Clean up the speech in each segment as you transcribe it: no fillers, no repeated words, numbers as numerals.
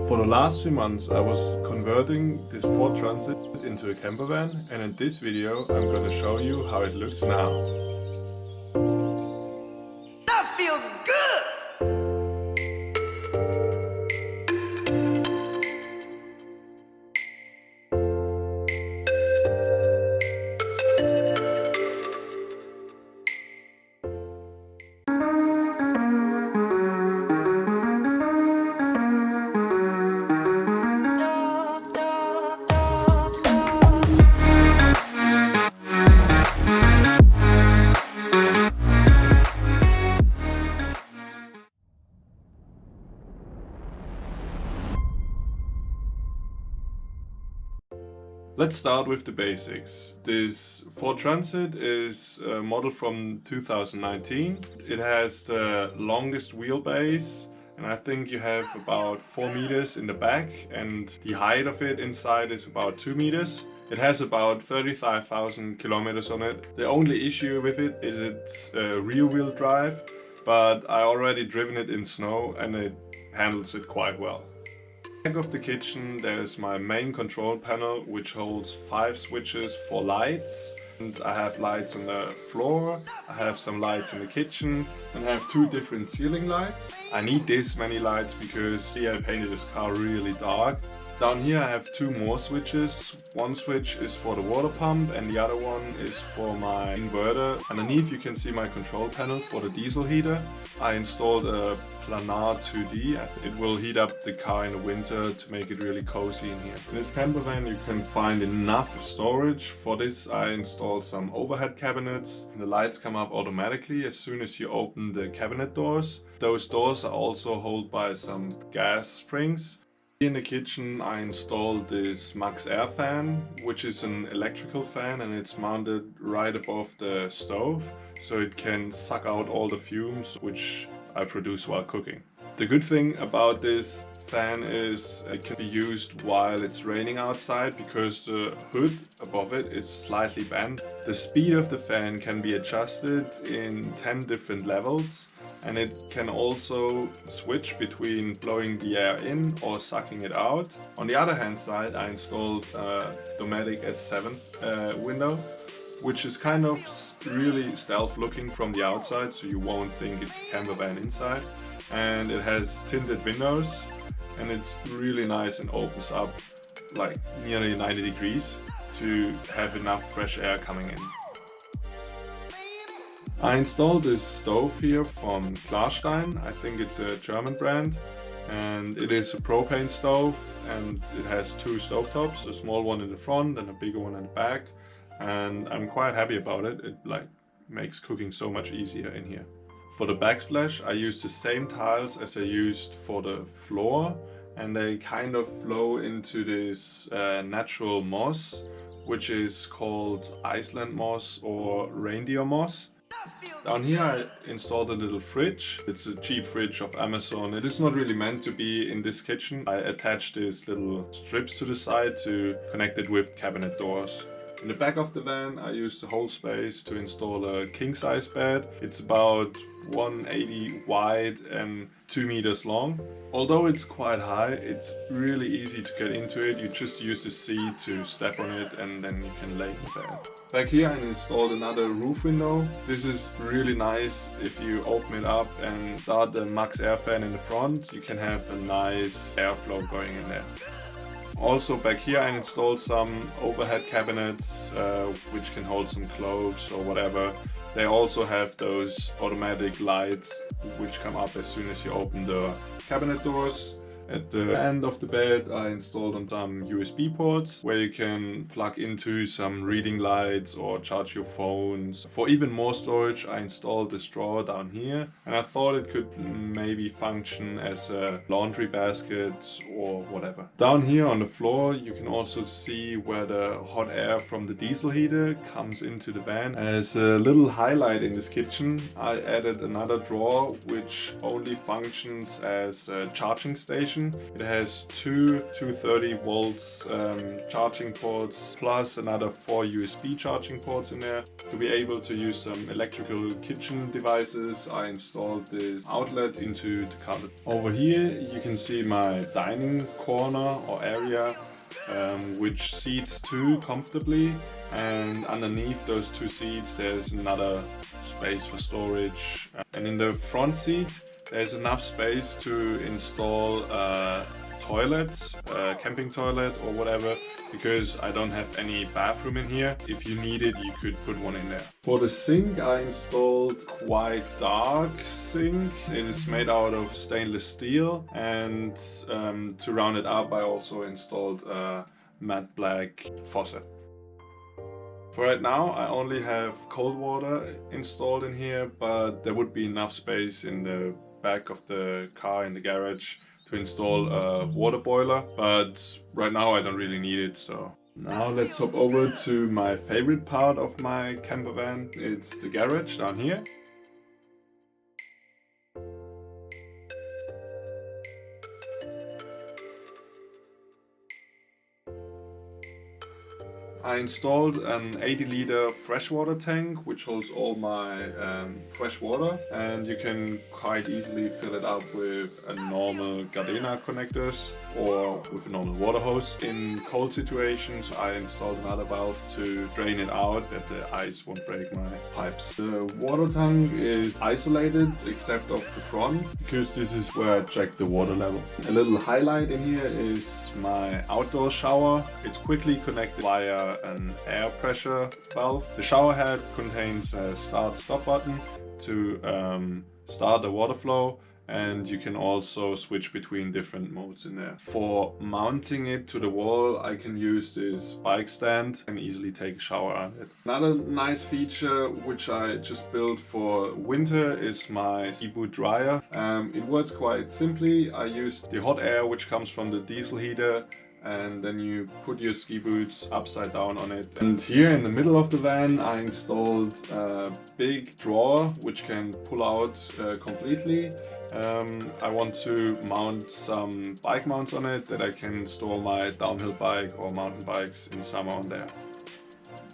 For the last 3 months I was converting this Ford Transit into a camper van, and in this video I'm going to show you how it looks now. I feel good! Let's start with the basics. This Ford Transit is a model from 2019. It has the longest wheelbase, and I think you have about 4 meters in the back, and the height of it inside is about 2 meters. It has about 35,000 kilometers on it. The only issue with it is it's rear-wheel drive, but I already driven it in snow and it handles it quite well. In the back of the kitchen there's my main control panel, which holds 5 switches for lights, and I have lights on the floor, I have some lights in the kitchen, and I have 2 different ceiling lights. I need this many lights because see, I painted this car really dark. Down here I have 2 more switches. One switch is for the water pump and the other one is for my inverter. Underneath you can see my control panel for the diesel heater. I installed a planar 2D. It will heat up the car in the winter to make it really cozy in here. In this camper van you can find enough storage. For this I installed some overhead cabinets. The lights come up automatically as soon as you open the cabinet doors. Those doors are also held by some gas springs. In the kitchen I installed this Max Air fan, which is an electrical fan, and it's mounted right above the stove, so it can suck out all the fumes which I produce while cooking. The good thing about this fan is it can be used while it's raining outside because the hood above it is slightly bent. The speed of the fan can be adjusted in 10 different levels, and it can also switch between blowing the air in or sucking it out. On the other hand side I installed a Dometic S7 window, which is kind of really stealth looking from the outside, so you won't think it's a camper van inside. And it has tinted windows, and it's really nice and opens up like nearly 90 degrees to have enough fresh air coming in. I installed this stove here from Klarstein. I think it's a German brand, and it is a propane stove, and it has 2 stovetops, a small one in the front and a bigger one in the back, and I'm quite happy about it. It like makes cooking so much easier in here. For the backsplash I used the same tiles as I used for the floor, and they kind of flow into this natural moss, which is called Iceland moss or reindeer moss. Down here I installed a little fridge. It's a cheap fridge of Amazon. It is not really meant to be in this kitchen. I attached these little strips to the side to connect it with cabinet doors. In the back of the van I used the whole space to install a king-size bed. It's about 180 wide and 2 meters long. Although it's quite high, it's really easy to get into it. You just use the seat to step on it and then you can lay in bed. Back here I installed another roof window. This is really nice. If you open it up and start the Max Air fan in the front, you can have a nice airflow going in there. Also back here I installed some overhead cabinets which can hold some clothes or whatever. They also have those automatic lights which come up as soon as you open the cabinet doors. At the end of the bed I installed on some USB ports where you can plug into some reading lights or charge your phones. For even more storage I installed this drawer down here, and I thought it could maybe function as a laundry basket or whatever. Down here on the floor you can also see where the hot air from the diesel heater comes into the van. As a little highlight in this kitchen I added another drawer which only functions as a charging station. configuration. It has two 230 volts charging ports plus another 4 USB charging ports in there. To be able to use some electrical kitchen devices, I installed this outlet into the carpet. Over here you can see my dining corner or area, which seats two comfortably, and underneath those two seats there's another space for storage. And in the front seat there's enough space to install a toilet, a camping toilet or whatever, because I don't have any bathroom in here. If you need it, you could put one in there. For the sink, I installed quite dark sink. It is made out of stainless steel, and to round it up, I also installed a matte black faucet. For right now, I only have cold water installed in here, but there would be enough space in the back of the car in the garage to install a water boiler, but right now I don't really need it. So now let's hop over to my favorite part of my camper van. It's the garage down here. I installed an 80-liter freshwater tank which holds all my fresh water, and you can quite easily fill it up with a normal Gardena connectors or with a normal water hose. In cold situations I installed another valve to drain it out that the ice won't break my pipes. The water tank is isolated except of the front, because this is where I check the water level. A little highlight in here is my outdoor shower. It's quickly connected via an air pressure valve. The shower head contains a start-stop button to start the water flow, and you can also switch between different modes in there. For mounting it to the wall, I can use this bike stand and easily take a shower on it. Another nice feature which I just built for winter is my ski boot dryer. It works quite simply. I use the hot air which comes from the diesel heater, and then you put your ski boots upside down on it. And here in the middle of the van I installed a big drawer which can pull out completely. I want to mount some bike mounts on it that I can store my downhill bike or mountain bikes in summer on there.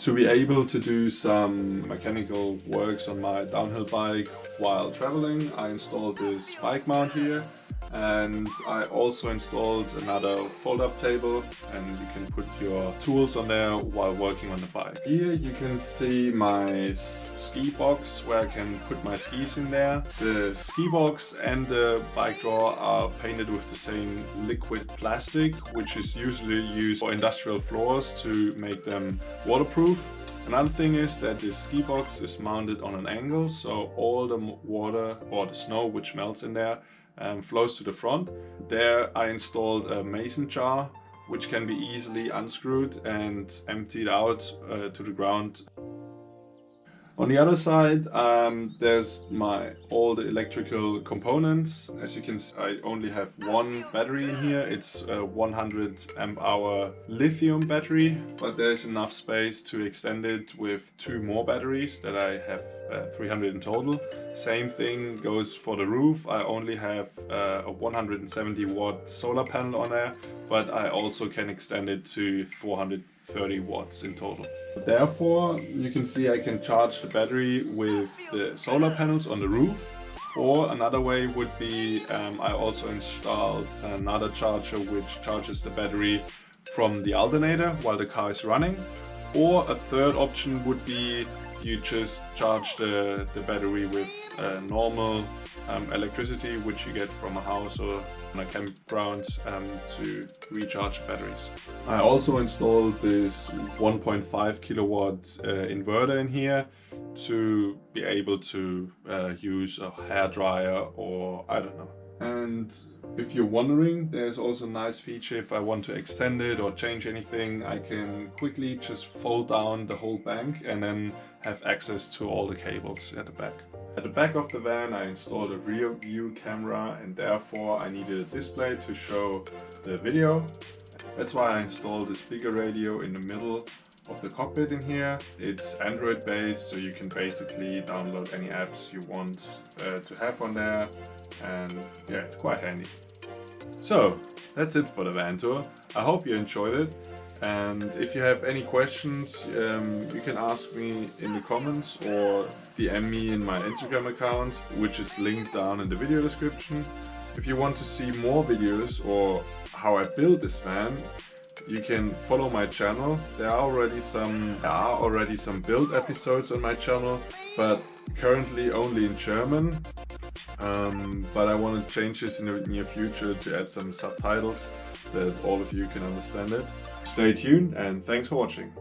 To be able to do some mechanical works on my downhill bike while traveling, I installed this bike mount here. And I also installed another fold-up table, and you can put your tools on there while working on the bike. Here you can see my ski box where I can put my skis in there. The ski box and the bike drawer are painted with the same liquid plastic, which is usually used for industrial floors to make them waterproof. Another thing is that the ski box is mounted on an angle, so all the water or the snow which melts in there flows to the front. There I installed a mason jar which can be easily unscrewed and emptied out to the ground. On the other side, there's all the electrical components. As you can see, I only have one battery in here. It's a 100 amp hour lithium battery, but there's enough space to extend it with two more batteries that I have 300 in total. Same thing goes for the roof. I only have a 170 watt solar panel on there, but I also can extend it to 430 watts in total. Therefore, you can see I can charge the battery with the solar panels on the roof, or another way would be I also installed another charger which charges the battery from the alternator while the car is running. Or a third option would be you just charge the battery with normal electricity which you get from a house or on a campground to recharge the batteries. I also installed this 1.5 kilowatt inverter in here to be able to use a hairdryer or I don't know. And if you're wondering, there's also a nice feature. If I want to extend it or change anything, I can quickly just fold down the whole bank and then have access to all the cables at the back. At the back of the van I installed a rear view camera, and therefore I needed a display to show the video. That's why I installed this bigger radio in the middle of the cockpit in here. It's Android based, so you can basically download any apps you want to have on there, and yeah, it's quite handy. So that's it for the van tour. I hope you enjoyed it. And if you have any questions, you can ask me in the comments or DM me in my Instagram account, which is linked down in the video description. If you want to see more videos or how I built this van, you can follow my channel. There are already some build episodes on my channel, but currently only in German. But I want to change this in the near future to add some subtitles that all of you can understand it. Stay tuned and thanks for watching.